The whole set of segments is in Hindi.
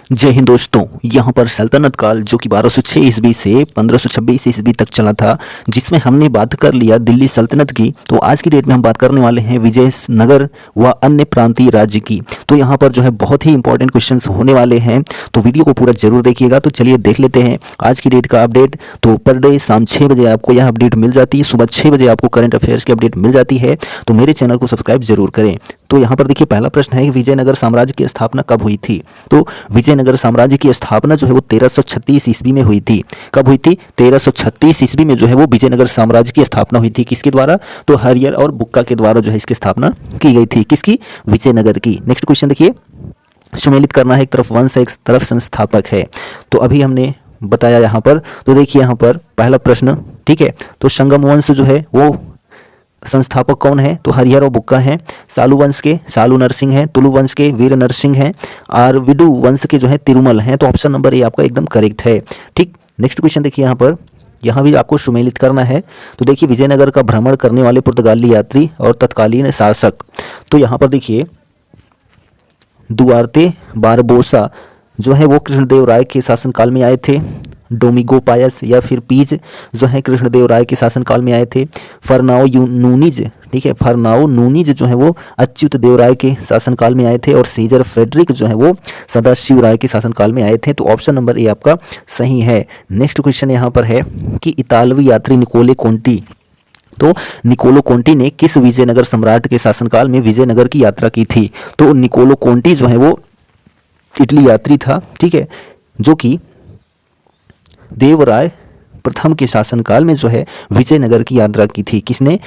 जय हिंद दोस्तों। यहाँ पर सल्तनत काल जो कि 1206 ईस्वी से 1526 ईस्वी तक चला था, जिसमें हमने बात कर लिया दिल्ली सल्तनत की। तो आज की डेट में हम बात करने वाले हैं विजयनगर व अन्य प्रांतीय राज्य की। तो यहाँ पर जो है बहुत ही इंपॉर्टेंट क्वेश्चंस होने वाले हैं, तो वीडियो को पूरा जरूर देखिएगा। तो चलिए देख लेते हैं आज की डेट का अपडेट। तो पर डे शाम 6 बजे आपको यह अपडेट मिल जाती है, सुबह 6 बजे आपको करंट अफेयर्स की अपडेट मिल जाती है। तो मेरे चैनल को सब्सक्राइब जरूर करें। तो यहाँ पर देखिए पहला प्रश्न है कि विजयनगर साम्राज्य की स्थापना कब हुई थी। तो विजयनगर साम्राज्य की स्थापना जो है वो 1336 ईस्वी में हुई थी। कब हुई थी? 1336 ईस्वी में जो है वो विजयनगर साम्राज्य की स्थापना हुई थी। किसके द्वारा? तो हरियर और बुक्का के द्वारा जो है इसकी स्थापना की गई थी। किसकी? विजयनगर की। नेक्स्ट क्वेश्चन देखिए, सुमेलित करना है, एक तरफ वंश है एक तरफ संस्थापक है। तो अभी हमने बताया यहाँ पर। तो देखिए यहाँ पर पहला प्रश्न, ठीक है, तो संगम वंश जो है वो संस्थापक कौन है? तो हरिहर और बुक्का हैं। सालू वंश के सालू नरसिंह हैं। तुलु वंश के वीर नरसिंह हैं। और विडु वंश के जो है तिरुमल हैं। तो ऑप्शन नंबर ए आपका एकदम करेक्ट है। ठीक, नेक्स्ट क्वेश्चन देखिए यहाँ पर, यहाँ भी आपको सुमेलित करना है। तो देखिए विजयनगर का भ्रमण करने वाले पुर्तगाली यात्री और तत्कालीन शासक। तो यहाँ पर देखिए दुआर्ते बारबोसा जो है वो कृष्णदेव राय के शासनकाल में आए थे। डोमिगो पायस या फिर पीज जो है कृष्णदेव राय के शासनकाल में आए थे। फरनाओ नूनीज, ठीक है, फरनाओ नूनीज जो है वो अच्युत देव राय के शासनकाल में आए थे। और सीजर फेडरिक जो है वो सदाशिव राय के शासनकाल में आए थे। तो ऑप्शन नंबर ए आपका सही है। नेक्स्ट क्वेश्चन यहाँ पर है कि इतालवी यात्री निकोले कोंटी, तो निकोलो कोंटी ने किस विजयनगर सम्राट के शासनकाल में विजयनगर की यात्रा की थी? तो निकोलो कोंटी जो है वो इटली यात्री था, ठीक है, जो कि देवराय प्रथम के शासनकाल में जो है विजयनगर की यात्रा की थी। किसने?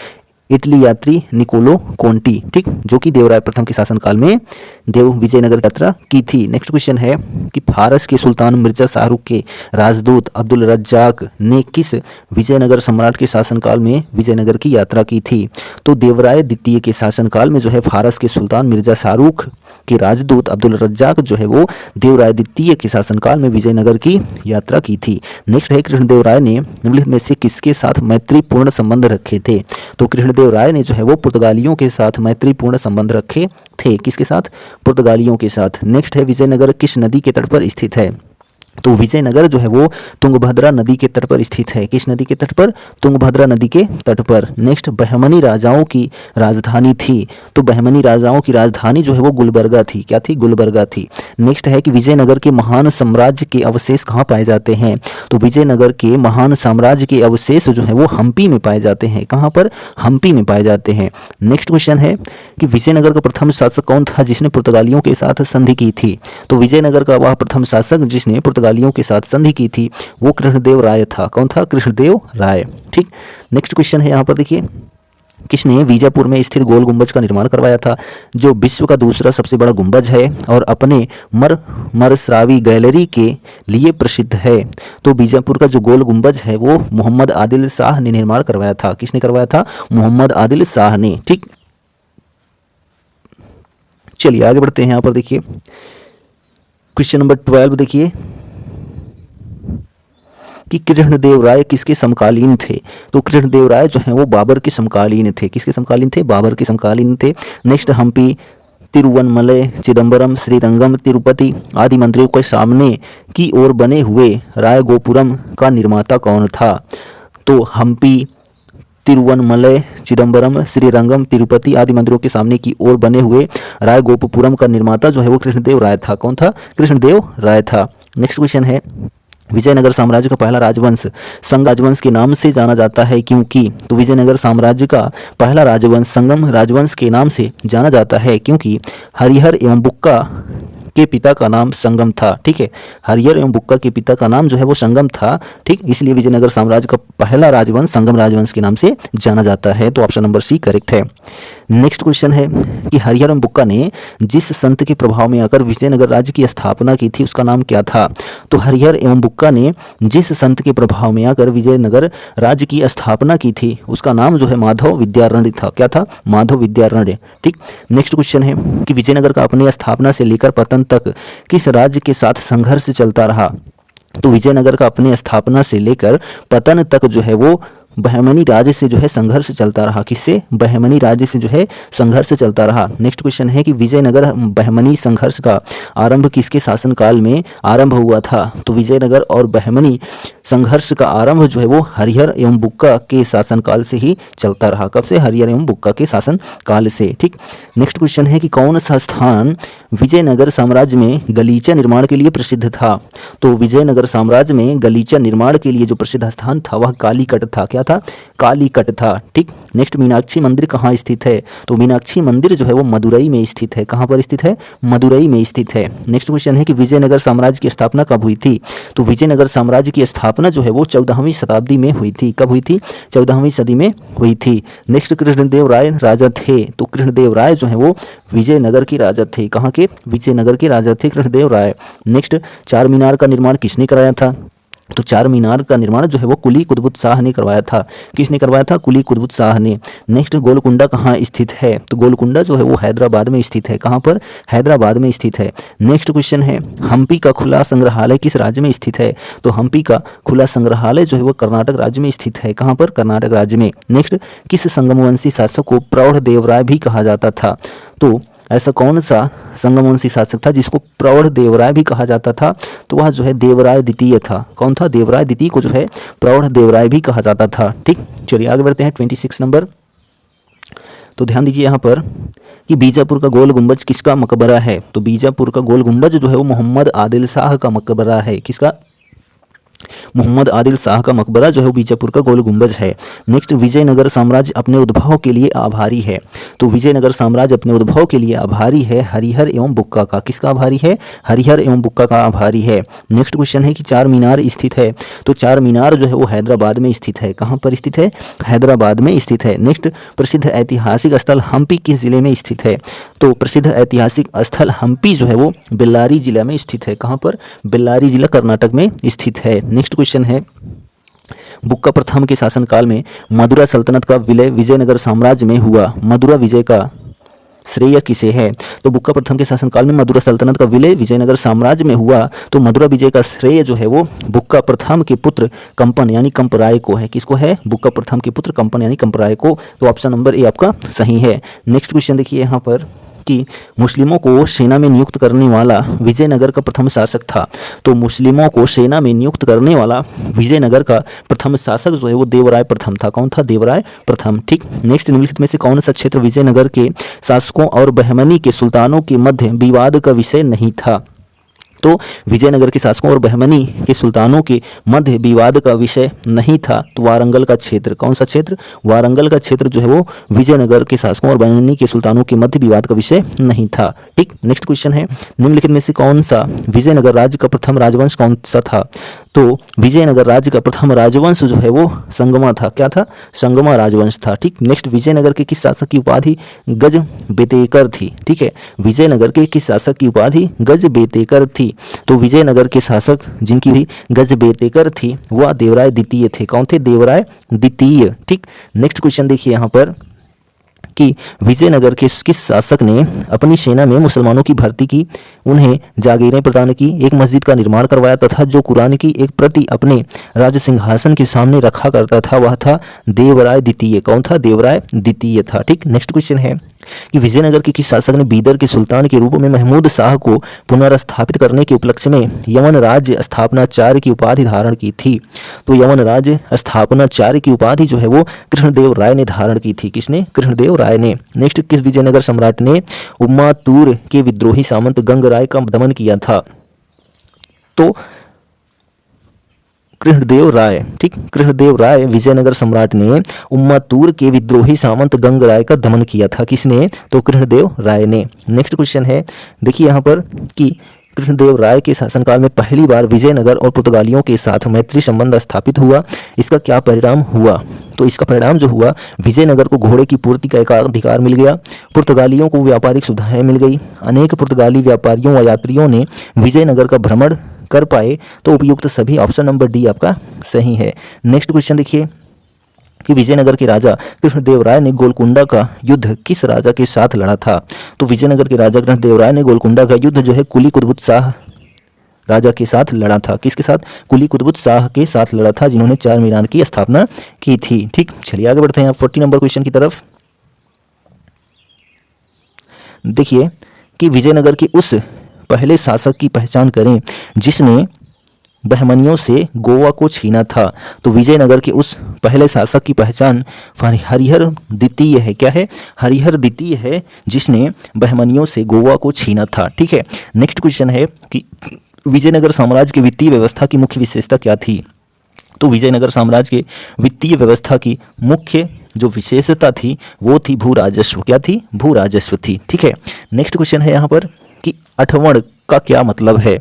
इटली यात्री निकोलो कोंटी, ठीक, जो कि देवराय प्रथम के शासनकाल में विजयनगर यात्रा की थी। नेक्स्ट क्वेश्चन है कि फारस के सुल्तान मिर्जा शाहरुख के राजदूत अब्दुल रज्जाक ने किस विजयनगर सम्राट के शासनकाल में विजयनगर की यात्रा की थी? तो देवराय द्वितीय के शासनकाल में जो है फारस के सुल्तान मिर्जा शाहरुख के राजदूत अब्दुल रज्जाक जो है वो देवराय द्वितीय के शासनकाल में विजयनगर की यात्रा की थी। नेक्स्ट है कृष्णदेव राय ने निम्नलिखित में से किसके साथ मैत्रीपूर्ण संबंध रखे थे? तो कृष्णदेव राय ने जो है वो पुर्तगालियों के साथ मैत्रीपूर्ण संबंध रखे थे। किसके साथ? पुर्तगालियों के साथ। नेक्स्ट है विजयनगर किस नदी के तट पर स्थित है? तो विजयनगर जो है वो तुंगभद्रा नदी के तट पर स्थित है। किस नदी के तट पर? तुंगभद्रा नदी के तट पर। नेक्स्ट, बहमनी राजाओं की राजधानी थी। तो बहमनी राजाओं की राजधानी जो है वो गुलबर्गा थी। क्या थी? गुलबर्गा थी। नेक्स्ट है कि विजयनगर के महान साम्राज्य के अवशेष कहाँ पाए जाते हैं? तो विजयनगर के महान साम्राज्य के अवशेष जो है वो हम्पी में पाए जाते हैं। कहाँ पर? हम्पी में पाए जाते हैं। नेक्स्ट क्वेश्चन है कि विजयनगर का प्रथम शासक कौन था जिसने पुर्तगालियों के साथ संधि की थी? तो विजयनगर का वह प्रथम शासक जिसने पुर्तगालियों के साथ संधि की थी वो कृष्णदेव राय था। कौन था? कृष्णदेव राय। ठीक, नेक्स्ट क्वेश्चन है यहाँ पर देखिए, किसने बीजापुर में स्थित गोल गुंबज का निर्माण करवाया था, जो विश्व का दूसरा सबसे बड़ा गुंबज है और अपने मरसरावी गैलरी के लिए प्रसिद्ध है? तो बीजापुर का जो गोल गुंबज है वो मोहम्मद आदिल शाह ने निर्माण करवाया था। किसने करवाया था? मोहम्मद आदिल शाह ने। ठीक, चलिए आगे बढ़ते हैं। यहाँ पर देखिए क्वेश्चन नंबर 12 देखिए कि कृष्णदेव राय किसके समकालीन थे? तो कृष्णदेव राय जो है वो बाबर के समकालीन थे। किसके समकालीन थे? बाबर के समकालीन थे। नेक्स्ट, हम्पी, तिरुवनमलई, चिदम्बरम, श्रीरंगम, तिरुपति आदि मंदिरों के सामने की ओर बने हुए रायगोपुरम का निर्माता कौन था? तो हम्पी, तिरुवनमलई, चिदम्बरम, श्रीरंगम, तिरुपति आदि मंदिरों के सामने की ओर बने हुए रायगोपुरम का निर्माता जो है वो कृष्णदेव राय था। कौन था? कृष्णदेव राय था। नेक्स्ट क्वेश्चन है, विजयनगर साम्राज्य का पहला राजवंश संग राजवंश के नाम से जाना जाता है क्योंकि? तो विजयनगर साम्राज्य का पहला राजवंश संगम राजवंश के नाम से जाना जाता है क्योंकि हरिहर एवं बुक्का के पिता का नाम संगम था। ठीक है, हरिहर एवं बुक्का के पिता का नाम जो है वो संगम था। ठीक, इसलिए विजयनगर साम्राज्य का पहला राजवंश संगम राजवंश के नाम से जाना जाता है। तो ऑप्शन नंबर सी करेक्ट है। नेक्स्ट क्वेश्चन है कि हरिहर एवं बुक्का ने जिस संत के प्रभाव में आकर विजयनगर राज्य की स्थापना की थी उसका नाम क्या था? तो हरिहर एवं बुक्का ने जिस संत के प्रभाव में आकर विजयनगर राज्य की स्थापना की थी उसका नाम जो है माधव विद्यारण्य था। क्या था? माधव विद्यारण्य। ठीक, नेक्स्ट क्वेश्चन है कि विजयनगर का अपनी स्थापना से लेकर पतन तक किस राज्य के साथ संघर्ष चलता रहा? तो विजयनगर का अपने स्थापना से लेकर पतन तक जो है वो बहमनी राज्य से जो है संघर्ष चलता रहा। किससे? बहमनी राज्य से जो है संघर्ष चलता रहा। नेक्स्ट क्वेश्चन है कि विजयनगर बहमनी संघर्ष का आरंभ किसके शासनकाल में आरंभ हुआ था? तो विजयनगर और बहमनी संघर्ष का आरंभ जो है वो हरिहर एवं बुक्का के शासनकाल से ही चलता रहा। कब से? हरिहर एवं बुक्का के शासनकाल से। ठीक। नेक्स्ट क्वेश्चन है कि कौन सा स्थान विजयनगर साम्राज्य में गलीचा निर्माण के लिए प्रसिद्ध था? तो विजयनगर साम्राज्य में गलीचा निर्माण के लिए जो प्रसिद्ध स्थान था वह कालीकट था। क्या था? कालीकट था। ठीक। नेक्स्ट, मीनाक्षी मंदिर कहाँ स्थित है? तो मीनाक्षी मंदिर जो है वो मदुरई में स्थित है। कहाँ पर स्थित है? मदुरई में स्थित है। नेक्स्ट क्वेश्चन है कि विजयनगर साम्राज्य की स्थापना कब हुई थी? तो विजयनगर साम्राज्य की स्थापना जो है वो 14वीं शताब्दी में हुई थी। कब हुई थी? 14वीं सदी में हुई थी। नेक्स्ट, कृष्णदेव राय राजा थे। तो कृष्णदेव राय जो है वो विजयनगर के राजा थे। कहाँ के? विजयनगर के राजा थे कृष्णदेव राय। नेक्स्ट, चार मीनार का निर्माण किसने कराया था? तो चार मीनार का निर्माण जो है वो कुली कुतुब शाह ने करवाया था। किसने करवाया था? कुली कुतुब शाह ने। नेक्स्ट, गोलकुंडा कहाँ स्थित है? तो गोलकुंडा जो है वो हैदराबाद में स्थित है। कहाँ पर? हैदराबाद में स्थित है। नेक्स्ट क्वेश्चन है, हम्पी का खुला संग्रहालय किस राज्य में स्थित है? तो हम्पी का खुला संग्रहालय जो है वो कर्नाटक राज्य में स्थित है। कहाँ पर? कर्नाटक राज्य में। नेक्स्ट, किस संगमवंशी शासक को प्रौढ़ देवराय भी कहा जाता था? तो ऐसा कौन सा संगमवंशी शासक था जिसको प्रौढ़ देवराय भी कहा जाता था? तो वह जो है देवराय द्वितीय था। कौन था? देवराय द्वितीय को जो है प्रौढ़ देवराय भी कहा जाता था। ठीक। चलिए आगे बढ़ते हैं 26 नंबर। तो ध्यान दीजिए यहाँ पर कि बीजापुर का गोल गुंबज किसका मकबरा है? तो बीजापुर का गोल गुंबज जो है वो मोहम्मद आदिल शाह का मकबरा है। किसका? मोहम्मद आदिल शाह का मकबरा जो है बीजापुर का गोल गुंबज है। नेक्स्ट, विजयनगर साम्राज्य अपने उद्भव के लिए आभारी है। तो विजयनगर साम्राज्य अपने उद्भव के लिए आभारी है हरिहर एवं बुक्का का। किसका आभारी है? हरिहर एवं बुक्का का आभारी है। नेक्स्ट क्वेश्चन है कि चार मीनार स्थित है। तो चार मीनार जो है वो हैदराबाद में स्थित है। कहाँ पर स्थित है? हैदराबाद में स्थित है। नेक्स्ट, प्रसिद्ध ऐतिहासिक स्थल हम्पी किस जिले में स्थित है? तो प्रसिद्ध ऐतिहासिक स्थल हम्पी जो है वो बेल्लारी जिला में स्थित है। कहाँ पर? बेल्लारी जिला कर्नाटक में स्थित है। नेक्स्ट क्वेश्चन है, बुक्का प्रथम के शासनकाल में मदुरा सल्तनत का विलय विजयनगर साम्राज्य में हुआ। मदुरा विजय का श्रेय किसे है? तो बुक्का प्रथम के शासनकाल में मदुरा सल्तनत का विलय विजयनगर साम्राज्य में हुआ। तो मदुरा विजय का श्रेय जो है वो बुक्का प्रथम के पुत्र कंपन यानी कंपराय को है। किसको है? बुक्का प्रथम के पुत्र कंपन यानी कंपराय को। तो ऑप्शन नंबर ए आपका सही है। नेक्स्ट क्वेश्चन देखिए यहाँ पर कि मुस्लिमों को सेना में नियुक्त करने वाला विजयनगर का प्रथम शासक था। तो मुस्लिमों को सेना में नियुक्त करने वाला विजयनगर का प्रथम शासक जो है वो देवराय प्रथम था। कौन था? देवराय प्रथम। ठीक। नेक्स्ट, निम्नलिखित में से कौन सा क्षेत्र विजयनगर के शासकों और बहमनी के सुल्तानों के मध्य विवाद का विषय नहीं था? तो विजयनगर के शासकों और बहमनी के सुल्तानों के मध्य विवाद का विषय नहीं था। तो वारंगल का क्षेत्र। कौन सा क्षेत्र? वारंगल का क्षेत्र जो है वो विजयनगर के शासकों और बहमनी के सुल्तानों के मध्य विवाद का विषय नहीं था। ठीक। नेक्स्ट क्वेश्चन है, निम्नलिखित में से कौन सा विजयनगर राज्य का प्रथम राजवंश कौन सा था? तो विजयनगर राज्य का प्रथम राजवंश जो है वो संगमा था। क्या था? संगमा राजवंश था। ठीक। नेक्स्ट, विजयनगर के किस शासक की उपाधि गज बेतेकर थी? ठीक है, विजयनगर के किस शासक की उपाधि गज बेतेकर थी? तो विजयनगर के शासक जिनकी भी गज बेतेकर थी वह देवराय द्वितीय थे। कौन थे? देवराय द्वितीय। ठीक। नेक्स्ट क्वेश्चन देखिए यहाँ पर कि विजयनगर के किस शासक ने अपनी सेना में मुसलमानों की भर्ती की, उन्हें जागीरें प्रदान की, एक मस्जिद का निर्माण करवाया तथा जो कुरान की एक प्रति अपने राज सिंहासन के सामने रखा करता था वह था देवराय द्वितीय। कौन था? देवराय द्वितीय था। ठीक। नेक्स्ट क्वेश्चन है कि विजयनगर के किस शासक ने बीदर के सुल्तान के रूप में महमूद शाह को पुनर्स्थापित करने के उपलक्ष्य में यवन राज्य स्थापनाचार्य की उपाधि धारण की थी? तो यवन राज्य स्थापनाचार्य की उपाधि जो है वो कृष्णदेव राय ने धारण की थी। किसने? कृष्णदेव राय ने। नेक्स्ट, किस विजयनगर सम्राट ने उम्मातूर के विद्रोही सामंत गंगराय का दमन किया था? तो कृष्णदेव राय। ठीक। कृष्णदेव राय विजयनगर सम्राट ने उम्मातूर के विद्रोही सामंत गंगराय का दमन किया था। किसने? तो कृष्णदेव राय ने। नेक्स्ट क्वेश्चन है, देखिए यहाँ पर कि कृष्णदेव राय के शासनकाल में पहली बार विजयनगर और पुर्तगालियों के साथ मैत्री संबंध स्थापित हुआ। इसका क्या परिणाम हुआ? तो इसका परिणाम जो हुआ, विजयनगर को घोड़े की पूर्ति का एकाधिकार मिल गया, पुर्तगालियों को व्यापारिक सुविधाएं मिल गई, अनेक पुर्तगाली व्यापारियों व यात्रियों ने विजयनगर का भ्रमण कर पाए। तो उपयुक्त सभी ऑप्शन नंबर डी आपका सही है। नेक्स्ट क्वेश्चन देखिए कि विजयनगर के राजा कृष्णदेव राय ने गोलकुंडा का युद्ध किस राजा के साथ लड़ा था? तो विजयनगर के राजा कृष्णदेव राय ने गोलकुंडा का युद्ध जो है कुली कुतुब शाह राजा के साथ लड़ा था। किसके साथ? कुली कुतुब शाह के साथ लड़ा था, जिन्होंने चार मीनार की स्थापना की थी। ठीक, चलिए आगे बढ़ते हैं आप 40 नंबर क्वेश्चन की तरफ। देखिए कि विजयनगर के उस पहले शासक की पहचान करें जिसने बहमनियों से गोवा को छीना था। तो विजयनगर के उस पहले शासक की पहचान हरिहर द्वितीय है। क्या है? हरिहर द्वितीय है, जिसने बहमनियों से गोवा को छीना था। ठीक है, नेक्स्ट क्वेश्चन है कि विजयनगर साम्राज्य की वित्तीय व्यवस्था की मुख्य विशेषता क्या थी? तो विजयनगर साम्राज्य के वित्तीय व्यवस्था की मुख्य जो विशेषता थी वो थी भू राजस्व। क्या थी? भू राजस्व थी। ठीक है, नेक्स्ट क्वेश्चन है यहाँ पर कि अठवण का क्या मतलब है?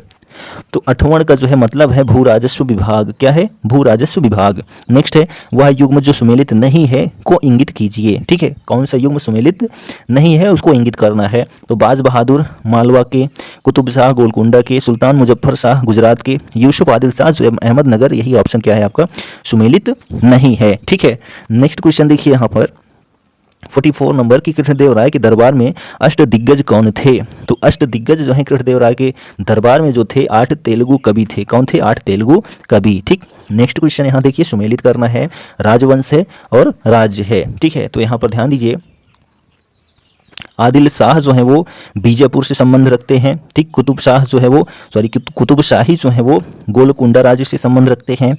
तो अठवण का जो है मतलब है भू राजस्व विभाग। क्या है? भू राजस्व विभाग। नेक्स्ट है वह युग्म जो सुमेलित नहीं है को इंगित कीजिए। ठीक है, कौन सा युग्म सुमेलित नहीं है उसको इंगित करना है। तो बाज बहादुर मालवा के, कुतुब शाह गोलकुंडा के, सुल्तान मुजफ्फर शाह गुजरात के, यूसुफ आदिल शाह जो अहमदनगर, यही ऑप्शन क्या है आपका? सुमेलित नहीं है। ठीक है, नेक्स्ट क्वेश्चन देखिए यहाँ पर 44 नंबर की कृष्णदेव राय के दरबार में अष्ट दिग्गज कौन थे? तो अष्ट दिग्गज जो है कृष्णदेव राय के दरबार में जो थे 8 तेलुगु कवि थे। कौन थे? 8 तेलुगु कवि। ठीक, नेक्स्ट क्वेश्चन यहाँ देखिए सुमेलित करना है, राजवंश है और राज्य है। ठीक है, तो यहाँ पर ध्यान दीजिए आदिल शाह जो है वो बीजापुर से संबंध रखते हैं। ठीक, कुतुब शाह जो है वो कुतुब शाही जो है वो गोलकुंडा राज्य से संबंध रखते हैं,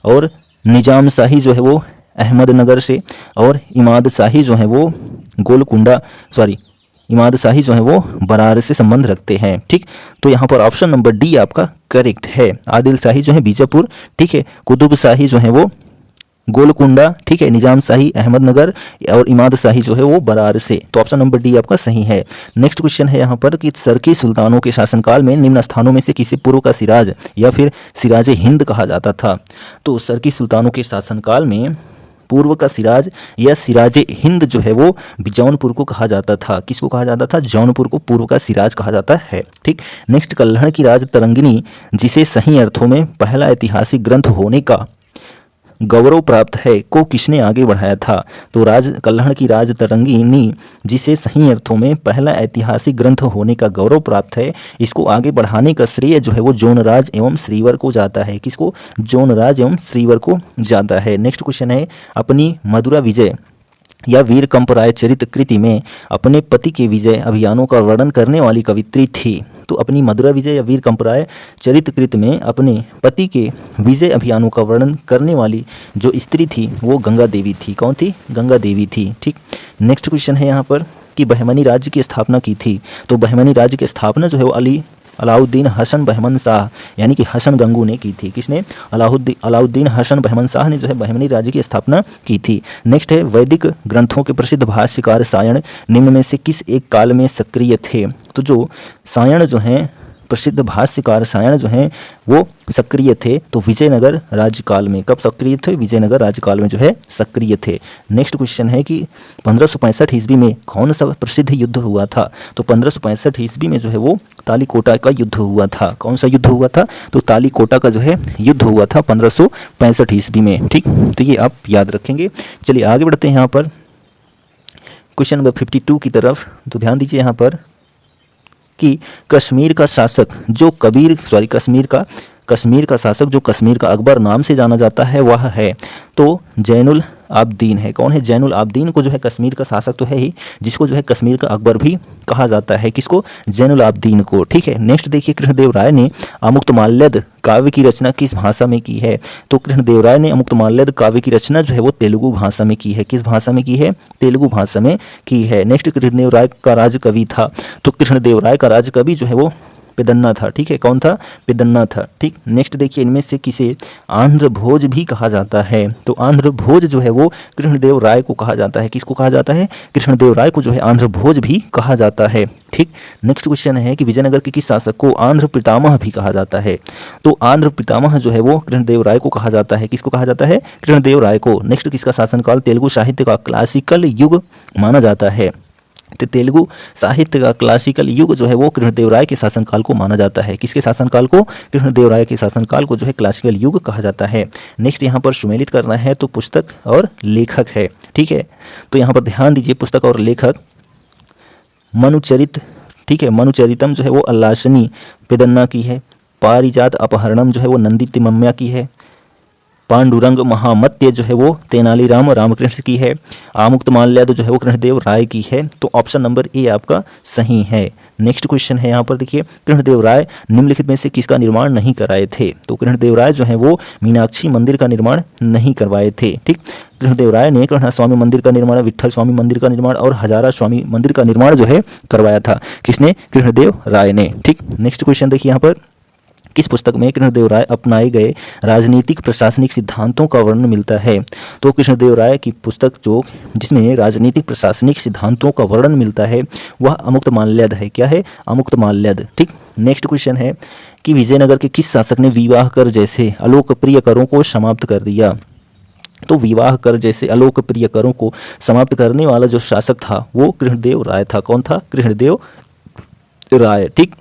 और निजाम शाही जो है वो अहमदनगर से, और इमाद शाही जो है वो इमाद शाही जो है वो बरार से संबंध रखते हैं। ठीक, तो यहाँ पर ऑप्शन नंबर डी आपका करेक्ट है। आदिल शाही जो है बीजापुर, ठीक है, कुतुब शाही जो है वो गोलकुंडा, ठीक है, निजाम शाही अहमदनगर, और इमाद शाही जो है वो बरार से। तो ऑप्शन नंबर डी आपका सही है। नेक्स्ट क्वेश्चन है यहाँ पर कि सरकी सुल्तानों के शासनकाल में निम्न स्थानों में से किसे पूर्व का सिराज या फिर सिराज हिंद कहा जाता था? तो सरकी सुल्तानों के शासनकाल में पूर्व का सिराज या सिराज हिंद जो है वो जौनपुर को कहा जाता था। किसको कहा जाता था? जौनपुर को पूर्व का सिराज कहा जाता है। ठीक, नेक्स्ट कल्हड़ की राज तरंगिणी जिसे सही अर्थों में पहला ऐतिहासिक ग्रंथ होने का गौरव प्राप्त है को किसने आगे बढ़ाया था? तो कल्हड़ की राज तरंगिणी जिसे सही अर्थों में पहला ऐतिहासिक ग्रंथ होने का गौरव प्राप्त है, इसको आगे बढ़ाने का श्रेय जो है वो जोनराज एवं श्रीवर को जाता है। किसको? जोनराज एवं श्रीवर को जाता है। नेक्स्ट क्वेश्चन है अपनी मधुरा विजय या वीर कंपराय चरित कृति में अपने पति के विजय अभियानों का वर्णन करने वाली कवित्री थी। तो अपनी मधुरा विजय या वीर कंपराय चरित कृत में अपने पति के विजय अभियानों का वर्णन करने वाली जो स्त्री थी वो गंगा देवी थी। कौन थी? गंगा देवी थी। ठीक, नेक्स्ट क्वेश्चन है यहाँ पर कि बहमनी राज्य की स्थापना की थी। तो बहमनी राज्य की स्थापना जो है वो अलाउद्दीन हसन बहमन शाह यानी कि हसन गंगू ने की थी। किसने? अलाउद्दीन हसन बहमन शाह ने जो है बहमनी राज्य की स्थापना की थी। नेक्स्ट है वैदिक ग्रंथों के प्रसिद्ध भाष्यकार सायण निम्न में से किस एक काल में सक्रिय थे? तो जो सायण जो हैं प्रसिद्ध भाष्यकार सायण जो हैं वो सक्रिय थे तो विजयनगर राज्यकाल में। कब सक्रिय थे? विजयनगर राज्यकाल में जो है सक्रिय थे। नेक्स्ट क्वेश्चन है कि 1565 ईस्वी में कौन सा प्रसिद्ध युद्ध हुआ था? तो 1565 ईस्वी में जो है वो तालीकोटा का युद्ध हुआ था। कौन सा युद्ध हुआ था? तो तालीकोटा का जो है युद्ध हुआ था 1565 ईस्वी में। ठीक, तो ये आप याद रखेंगे। चलिए आगे बढ़ते हैं यहाँ पर क्वेश्चन नंबर 52 की तरफ। तो ध्यान दीजिए यहाँ पर कि कश्मीर का शासक जो कश्मीर का शासक जो कश्मीर का अकबर नाम से जाना जाता है वह है तो जैनुल आबदीन है। कौन है? जैनुल आबदीन को जो है कश्मीर का शासक तो है ही, जिसको जो है कश्मीर का अकबर भी कहा जाता है। किसको? जैनुल आबदीन को। ठीक है, नेक्स्ट देखिए कृष्णदेव राय ने अमुक्तमाल्यद काव्य की रचना किस भाषा में की है? तो कृष्णदेव राय ने अमुक्तमाल्यद काव्य की रचना जो है वो तेलुगु भाषा में की है। किस भाषा में की है? तेलुगु भाषा में की है। नेक्स्ट कृष्णदेव राय का राजकवि था तो कृष्णदेव राय का राजकवि जो है वो पेदन्ना था। ठीक है, कौन था? पेदन्ना था। ठीक, नेक्स्ट देखिए इनमें से किसे आंध्र भोज भी कहा जाता है? तो आंध्र भोज जो है वो कृष्णदेव राय को कहा जाता है। किसको कहा जाता है? कृष्णदेव राय को जो है आंध्र भोज भी कहा जाता है। ठीक, नेक्स्ट क्वेश्चन है कि विजयनगर के किस शासक को आंध्र पितामह भी कहा जाता है? तो आंध्र पितामह जो है वो कृष्णदेव राय को कहा जाता है। किसको कहा जाता है? कृष्णदेव राय को। नेक्स्ट किसका शासनकाल तेलुगु साहित्य का क्लासिकल युग माना जाता है? तो तेलुगु साहित्य का क्लासिकल युग जो है वो कृष्णदेव राय के शासनकाल को माना जाता है। किसके शासनकाल को? कृष्णदेव राय के शासनकाल को जो है क्लासिकल युग कहा जाता है। नेक्स्ट यहाँ पर सुमेलित करना है तो पुस्तक और लेखक है। ठीक है, तो यहाँ पर ध्यान दीजिए पुस्तक और लेखक मनुचरित, ठीक है, मनुचरितम जो है वो अल्लाशनी पेदन्ना की है। पारिजात अपहरणम जो है वो नंदी तिमम्या की है। पांडुरंग महामत्य जो है वो तेनालीराम रामकृष्ण की है। आमुक्तमाल्याद जो है वो कृष्णदेव राय की है। तो ऑप्शन नंबर ए आपका सही है। नेक्स्ट क्वेश्चन है यहाँ पर देखिए, कृष्णदेव राय निम्नलिखित में से किसका निर्माण नहीं कराए थे? तो कृष्णदेव राय जो है वो मीनाक्षी मंदिर का निर्माण नहीं करवाए थे। ठीक, कृष्णदेव राय ने कृष्ण स्वामी मंदिर का निर्माण, विट्ठल स्वामी मंदिर का निर्माण और हजारा स्वामी मंदिर का निर्माण जो है करवाया था। किसने? कृष्णदेव राय ने। ठीक, नेक्स्ट क्वेश्चन देखिए यहाँ पर, किस पुस्तक में कृष्णदेव राय अपनाए गए राजनीतिक प्रशासनिक सिद्धांतों का वर्णन मिलता है? तो कृष्णदेव राय की पुस्तक जो जिसमें राजनीतिक प्रशासनिक सिद्धांतों का वर्णन मिलता है वह अमुक्तमाल्याद है। क्या है? अमुक्तमाल्याद। ठीक, नेक्स्ट क्वेश्चन है कि विजयनगर के किस शासक ने विवाह कर जैसे अलोकप्रिय करों को समाप्त कर दिया? तो विवाह कर जैसे अलोकप्रिय करों को समाप्त करने वाला जो शासक था वो कृष्णदेव राय था। कौन था? कृष्णदेव राय। ठीक,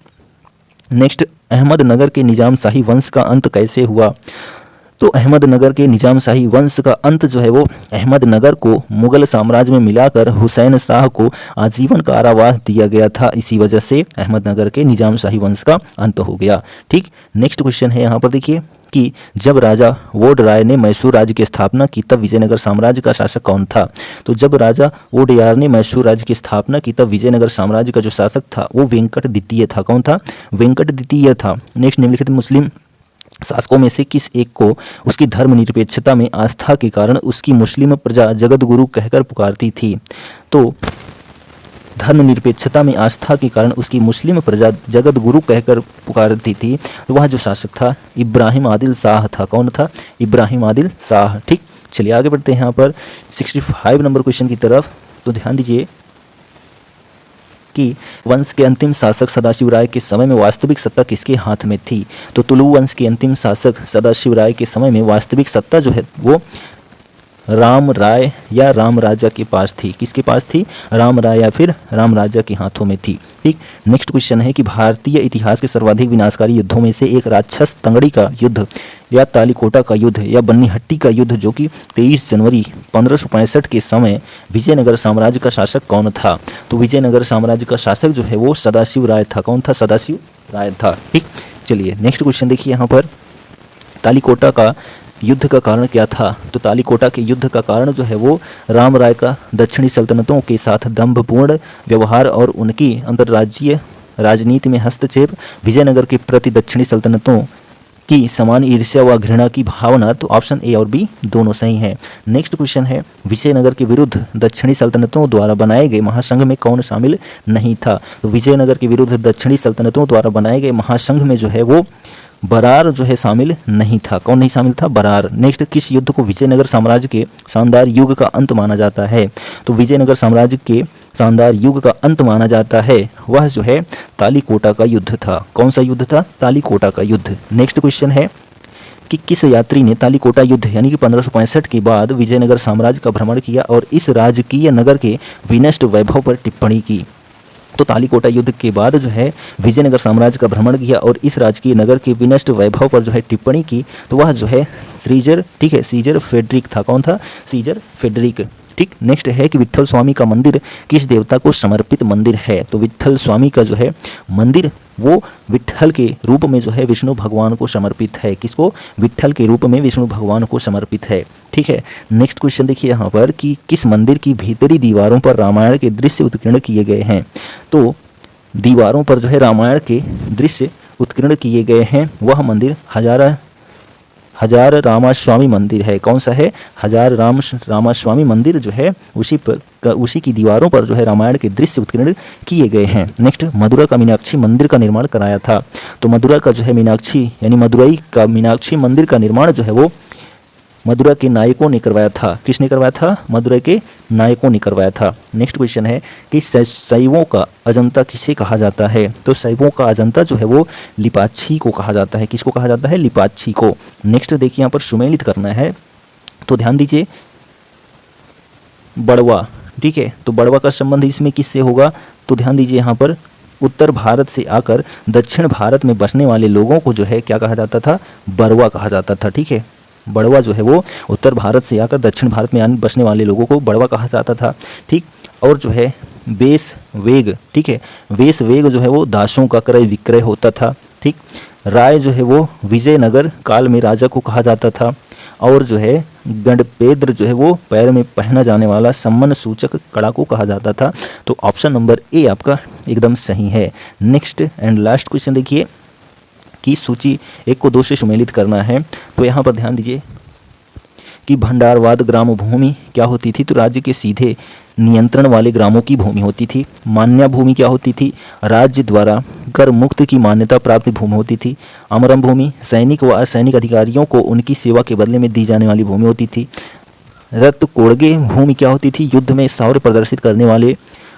नेक्स्ट, अहमदनगर के निजाम शाही वंश का अंत कैसे हुआ? तो अहमदनगर के निजाम शाही वंश का अंत जो है वो अहमदनगर को मुगल साम्राज्य में मिलाकर हुसैन शाह को आजीवन कारावास दिया गया था। इसी वजह से अहमदनगर के निजाम शाही वंश का अंत हो गया। ठीक, नेक्स्ट क्वेश्चन है यहाँ पर देखिए कि जब राजा वोडराय ने मैसूर राज्य की स्थापना की तब विजयनगर साम्राज्य का शासक कौन था? तो जब राजा वोडयार ने मैसूर राज्य की स्थापना की तब विजयनगर साम्राज्य का जो शासक था वो वेंकट द्वितीय था। कौन था? वेंकट द्वितीय था। नेक्स्ट, निम्नलिखित मुस्लिम शासकों में से किस एक को उसकी धर्मनिरपेक्षता में आस्था के कारण उसकी मुस्लिम प्रजा जगत गुरु कहकर पुकारती थी? तो धर्मनिरपेक्षता में आस्था के कारण उसकी मुस्लिम प्रजा जगत गुरु कहकर पुकारती थी, तो वह जो शासक था इब्राहिम आदिल शाह था। कौन था? इब्राहिम आदिल शाह। ठीक, चलिए आगे बढ़ते हैं यहाँ पर 65 नंबर क्वेश्चन की तरफ। तो ध्यान दीजिए कि वंश के अंतिम शासक सदाशिव राय के समय में वास्तविक सत्ता किसके हाथ में थी? तो तुलु वंश के अंतिम शासक सदाशिव राय के समय में वास्तविक सत्ता जो है वो राम राय या राम राजा के पास थी। किसके पास थी? राम राय या फिर राम राजा के हाथों में थी। ठीक, नेक्स्ट क्वेश्चन है कि भारतीय इतिहास के सर्वाधिक विनाशकारी युद्धों में से एक राक्षस तंगड़ी का युद्ध या तालीकोटा का युद्ध या बन्नीहट्टी का युद्ध जो कि 23 जनवरी 1565 के समय विजयनगर साम्राज्य का शासक कौन था? तो विजयनगर साम्राज्य का शासक जो है वो सदाशिव राय था। कौन था? सदाशिव राय था। ठीक, चलिए नेक्स्ट क्वेश्चन देखिए यहाँ पर, तालीकोटा का युद्ध का कारण क्या था? तो तालीकोटा के युद्ध का कारण जो है वो राम राय का दक्षिणी सल्तनतों के साथ दंभपूर्ण व्यवहार और उनकी अंतर्राज्यीय राजनीति में हस्तक्षेप, विजयनगर के प्रति दक्षिणी सल्तनतों की समान ईर्ष्या व घृणा की भावना। तो ऑप्शन ए और बी दोनों सही हैं। नेक्स्ट क्वेश्चन है, विजयनगर के विरुद्ध दक्षिणी सल्तनतों द्वारा बनाए गए महासंघ में कौन शामिल नहीं था? तो विजयनगर के विरुद्ध दक्षिणी सल्तनतों द्वारा बनाए गए महासंघ में जो है वो बरार जो है शामिल नहीं था। कौन नहीं शामिल था? बरार। नेक्स्ट, किस युद्ध को विजयनगर साम्राज्य के शानदार युग का अंत माना जाता है? तो विजयनगर साम्राज्य के शानदार युग का अंत माना जाता है वह जो है तालीकोटा का युद्ध था। कौन सा युद्ध था? तालीकोटा का युद्ध। नेक्स्ट क्वेश्चन है कि किस यात्री ने तालीकोटा युद्ध यानी कि 1565 के बाद विजयनगर साम्राज्य का भ्रमण किया और इस राजकीय नगर के विनष्ट वैभव पर टिप्पणी की? तो तालीकोटा युद्ध के बाद जो है विजयनगर साम्राज्य का भ्रमण किया और इस राजकीय नगर के विनष्ट वैभव पर जो है टिप्पणी की, तो वह जो है सीजर, ठीक है, सीजर फ्रेडरिक था। कौन था? Scissor Frederick. ठीक, नेक्स्ट है कि विट्ठल स्वामी का मंदिर किस देवता को समर्पित मंदिर है? तो विट्ठल स्वामी का जो है मंदिर वो विट्ठल के रूप में जो है विष्णु भगवान को समर्पित है। किसको? विट्ठल के रूप में विष्णु भगवान को समर्पित है। ठीक है, नेक्स्ट क्वेश्चन देखिए यहाँ पर कि किस मंदिर की भीतरी दीवारों पर रामायण के दृश्य उत्कीर्ण किए गए हैं? तो दीवारों पर जो है रामायण के दृश्य उत्कीर्ण किए गए हैं वह मंदिर हजार रामास्वामी मंदिर है। कौन सा है? हजार रामास्वामी मंदिर जो है उसी की दीवारों पर जो है रामायण के दृश्य उत्कीर्ण किए गए हैं। नेक्स्ट, मदुरा का मीनाक्षी मंदिर का निर्माण कराया था। तो मदुरा का जो है मीनाक्षी यानी मदुरई का मीनाक्षी मंदिर का निर्माण जो है वो मदुरा के नायकों ने करवाया था। किसने करवाया था? मदुरै के नायकों ने करवाया था। नेक्स्ट क्वेश्चन है कि शैवों का अजंता किसे कहा जाता है? तो शैवों का अजंता जो है वो लिपाच्छी को कहा जाता है। किसको कहा जाता है? लिपाच्छी को। नेक्स्ट देखिए यहाँ पर सुमेलित करना है, तो ध्यान दीजिए बड़वा। ठीक है, तो बड़वा का संबंध इसमें किससे होगा? तो ध्यान दीजिए यहाँ पर उत्तर भारत से आकर दक्षिण भारत में बसने वाले लोगों को जो है क्या कहा जाता था? बड़वा कहा जाता था। ठीक है, बड़वा जो है वो उत्तर भारत से आकर दक्षिण भारत में बसने वाले लोगों को बड़वा कहा जाता था। ठीक, और जो है वेश वेग, ठीक है, वेश वेग जो है वो दासों का क्रय विक्रय होता था। ठीक। राय जो है वो विजयनगर काल में राजा को कहा जाता था, और जो है गणपेद्र जो है वो पैर में पहना जाने वाला सम्मान सूचक कड़ा को कहा जाता था। तो ऑप्शन नंबर ए आपका एकदम सही है। नेक्स्ट एंड लास्ट क्वेश्चन देखिए कि सूची 1 को 2 से सुमेलित करना है। तो यहाँ पर ध्यान दीजिए कि भंडारवाद ग्राम भूमि क्या होती थी, तो राज्य के सीधे नियंत्रण वाले ग्रामों की भूमि होती थी। मान्या भूमि क्या होती थी, राज्य द्वारा कर मुक्त की मान्यता प्राप्त भूमि होती थी। अमरम भूमि सैनिक व असैनिक अधिकारियों को उनकी सेवा के बदले में दी जाने वाली भूमि होती थी। रक्त कोड़गे भूमि क्या होती थी, युद्ध में शौर्य प्रदर्शित करने वाले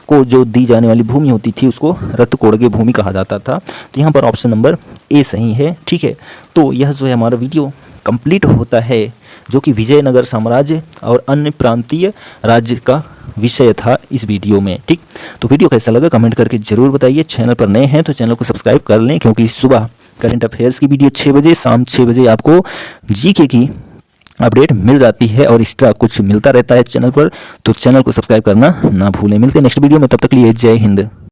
को जो दी जाने वाली भूमि होती थी उसको रक्त कोड़गे भूमि कहा जाता था। तो यहाँ पर ऑप्शन नंबर ए सही है। ठीक है, तो यह जो है हमारा वीडियो कंप्लीट होता है, जो कि विजयनगर साम्राज्य और अन्य प्रांतीय राज्य का विषय था इस वीडियो में। ठीक, तो वीडियो कैसा लगा कमेंट करके जरूर बताइए। चैनल पर नए हैं तो चैनल को सब्सक्राइब कर लें, क्योंकि सुबह करंट अफेयर्स की वीडियो 6 बजे, शाम 6 बजे आपको जीके की अपडेट मिल जाती है और एक्स्ट्रा कुछ मिलता रहता है चैनल पर। तो चैनल को सब्सक्राइब करना ना भूलें। मिलते हैं नेक्स्ट वीडियो में, तब तक के लिए जय हिंद।